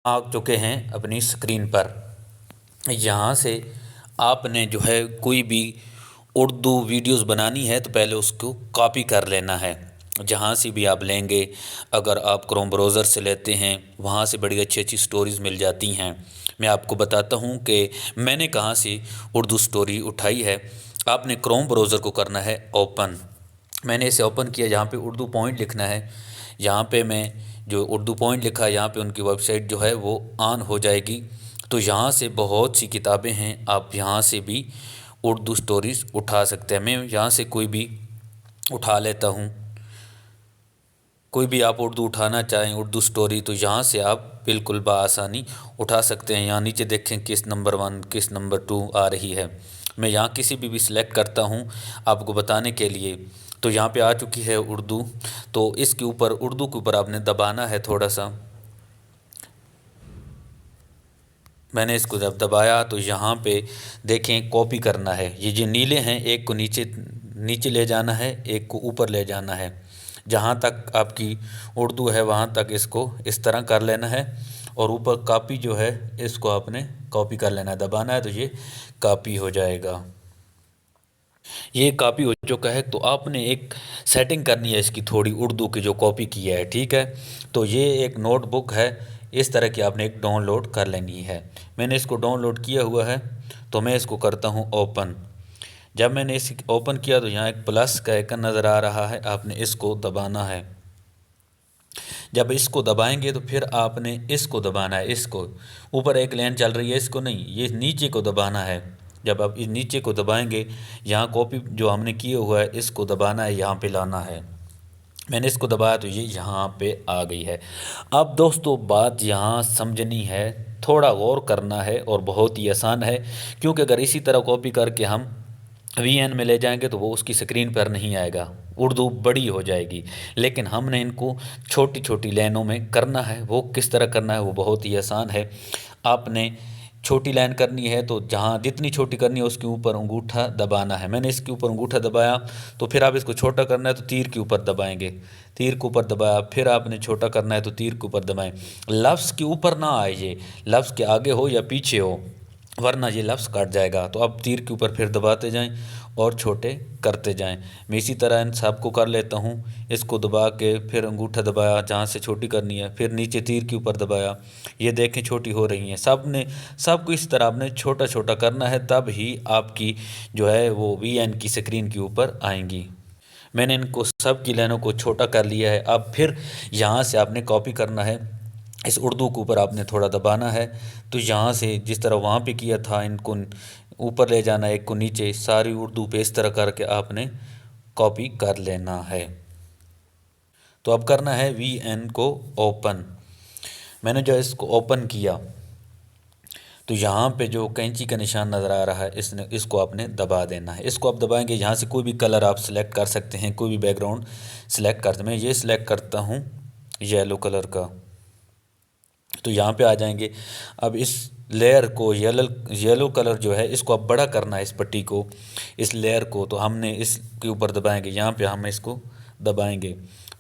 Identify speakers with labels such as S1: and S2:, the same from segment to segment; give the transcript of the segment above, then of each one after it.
S1: आ चुके हैं अपनी स्क्रीन पर। यहाँ से आपने जो है कोई भी उर्दू वीडियोस बनानी है तो पहले उसको कॉपी कर लेना है। जहाँ से भी आप लेंगे, अगर आप क्रोम ब्राउज़र से लेते हैं वहाँ से बड़ी अच्छी अच्छी स्टोरीज़ मिल जाती हैं। मैं आपको बताता हूँ कि मैंने कहाँ से उर्दू स्टोरी उठाई है। आपने क्रोम ब्राउज़र को करना है ओपन। मैंने इसे ओपन किया, यहाँ पे उर्दू पॉइंट लिखना है। यहाँ पे मैं जो उर्दू पॉइंट लिखा है यहाँ पे उनकी वेबसाइट जो है वो ऑन हो जाएगी। तो यहाँ से बहुत सी किताबें हैं, आप यहाँ से भी उर्दू स्टोरीज़ उठा सकते हैं। मैं यहाँ से कोई भी उठा लेता हूँ। कोई भी आप उर्दू उठाना चाहें उर्दू स्टोरी तो यहाँ से आप बिल्कुल बआसानी उठा सकते हैं। यहाँ नीचे देखें किस नंबर 1 किस नंबर 2 आ रही है। मैं यहाँ किसी भी सिलेक्ट करता हूँ आपको बताने के लिए। तो यहाँ पे आ चुकी है उर्दू। तो इसके ऊपर उर्दू के ऊपर आपने दबाना है थोड़ा सा। मैंने इसको जब दबाया तो यहाँ पे देखें कॉपी करना है। ये जो नीले हैं एक को नीचे नीचे ले जाना है, एक को ऊपर ले जाना है। जहाँ तक आपकी उर्दू है वहाँ तक इसको इस तरह कर लेना है। और ऊपर कॉपी जो है इसको आपने कॉपी कर लेना है, दबाना है तो ये कॉपी हो जाएगा। ये कॉपी हो चुका है। तो आपने एक सेटिंग करनी है इसकी थोड़ी उर्दू की जो कॉपी की है, ठीक है। तो ये एक नोटबुक है, इस तरह की आपने एक डाउनलोड कर लेनी है। मैंने इसको डाउनलोड किया हुआ है तो मैं इसको करता हूँ ओपन। जब मैंने इस ओपन किया तो यहाँ एक प्लस का आइकन नज़र आ रहा है, आपने इसको दबाना है। जब इसको दबाएंगे तो फिर आपने इसको दबाना है। इसको ऊपर एक लाइन चल रही है, इसको नहीं, ये नीचे को दबाना है। जब आप इस नीचे को दबाएंगे, यहाँ कॉपी जो हमने किया हुआ है इसको दबाना है, यहाँ पे लाना है। मैंने इसको दबाया तो ये यहाँ पे आ गई है। अब दोस्तों बात यहाँ समझनी है, थोड़ा गौर करना है और बहुत ही आसान है। क्योंकि अगर इसी तरह कॉपी करके हम वीएन में ले जाएंगे तो वो उसकी स्क्रीन पर नहीं आएगा, उर्दू बड़ी हो जाएगी। लेकिन हमने इनको छोटी छोटी लाइनों में करना है। वो किस तरह करना है वो बहुत ही आसान है। आपने छोटी लाइन करनी है तो जहाँ जितनी छोटी करनी है उसके ऊपर अंगूठा दबाना है। मैंने इसके ऊपर अंगूठा दबाया। तो फिर आप इसको छोटा करना है तो तीर के ऊपर दबाएंगे, तीर के ऊपर दबाया। फिर आपने छोटा करना है तो तीर के ऊपर दबाएं। लफ्ज़ के ऊपर ना आए, ये लफ्ज़ के आगे हो या पीछे हो, वरना ये लफ्ज़ कट जाएगा। तो आप तीर के ऊपर फिर दबाते जाएं और छोटे करते जाएं। मैं इसी तरह इन सबको कर लेता हूँ। इसको दबा के फिर अंगूठा दबाया जहाँ से छोटी करनी है, फिर नीचे तीर के ऊपर दबाया। ये देखें छोटी हो रही हैं। सबको इस तरह आपने छोटा छोटा करना है, तब ही आपकी जो है वो वीएन की स्क्रीन के ऊपर आएंगी। मैंने इनको सब की लाइनों को छोटा कर लिया है। अब फिर यहाँ से आपने कॉपी करना है, इस उर्दू के ऊपर आपने थोड़ा दबाना है। तो यहाँ से जिस तरह वहाँ पे किया था इनको ऊपर ले जाना है, एक को नीचे, सारी उर्दू पे इस तरह करके आपने कॉपी कर लेना है। तो अब करना है वीएन को ओपन। मैंने जो इसको ओपन किया तो यहाँ पे जो कैंची का निशान नज़र आ रहा है इसको आपने दबा देना है। इसको आप दबाएंगे, यहाँ से कोई भी कलर आप सिलेक्ट कर सकते हैं, कोई भी बैकग्राउंड सिलेक्ट करते। मैं ये सिलेक्ट करता हूँ येलो कलर का। तो यहाँ पे आ जाएंगे। अब इस लेयर को येलो कलर जो है इसको अब बड़ा करना है, इस पट्टी को, इस लेयर को। तो हमने इसके ऊपर दबाएंगे, यहाँ पे हम इसको दबाएंगे।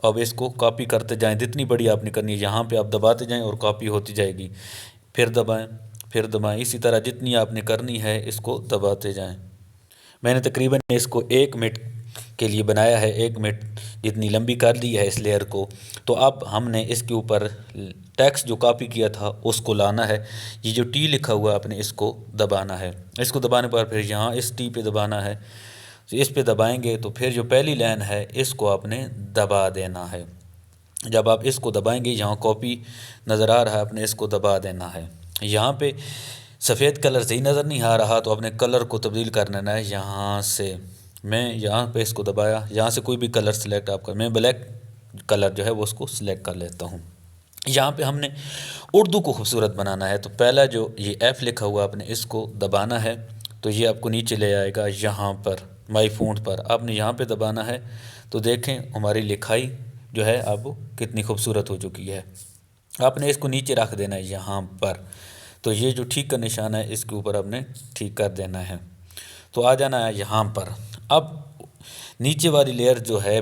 S1: अब इसको कॉपी करते जाएं, जितनी बड़ी आपने करनी है यहाँ पे आप दबाते जाएं और कॉपी होती जाएगी। फिर दबाएं, फिर दबाएं, इसी तरह जितनी आपने करनी है इसको दबाते जाएं। मैंने तकरीबन इसको 1 मिनट के लिए बनाया है, 1 मिनट जितनी लंबी कर ली है इस लेयर को। तो अब हमने इसके ऊपर टेक्स्ट जो कॉपी किया था उसको लाना है। ये जो टी लिखा हुआ आपने इसको दबाना है। इसको दबाने पर फिर यहाँ इस टी पे दबाना है। तो इस पे दबाएंगे तो फिर जो पहली लाइन है इसको आपने दबा देना है। जब आप इसको दबाएंगे, यहाँ कॉपी नज़र आ रहा है, आपने इसको दबा देना है। यहाँ पे सफ़ेद कलर सही नज़र नहीं आ रहा तो आपने कलर को तब्दील कर लेना है। यहाँ से मैं यहाँ पे इसको दबाया, यहाँ से कोई भी कलर सेलेक्ट आप कर, मैं ब्लैक कलर जो है वो उसको सिलेक्ट कर लेता हूँ। यहाँ पे हमने उर्दू को खूबसूरत बनाना है। तो पहला जो ये एफ़ लिखा हुआ आपने इसको दबाना है। तो ये आपको नीचे ले आएगा, यहाँ पर माई फ़ॉन्ट पर आपने यहाँ पे दबाना है। तो देखें हमारी लिखाई जो है अब कितनी खूबसूरत हो चुकी है। आपने इसको नीचे रख देना है यहाँ पर। तो ये जो ठीक का निशान है इसके ऊपर आपने ठीक कर देना है। तो आ जाना है यहाँ पर। अब नीचे वाली लेयर जो है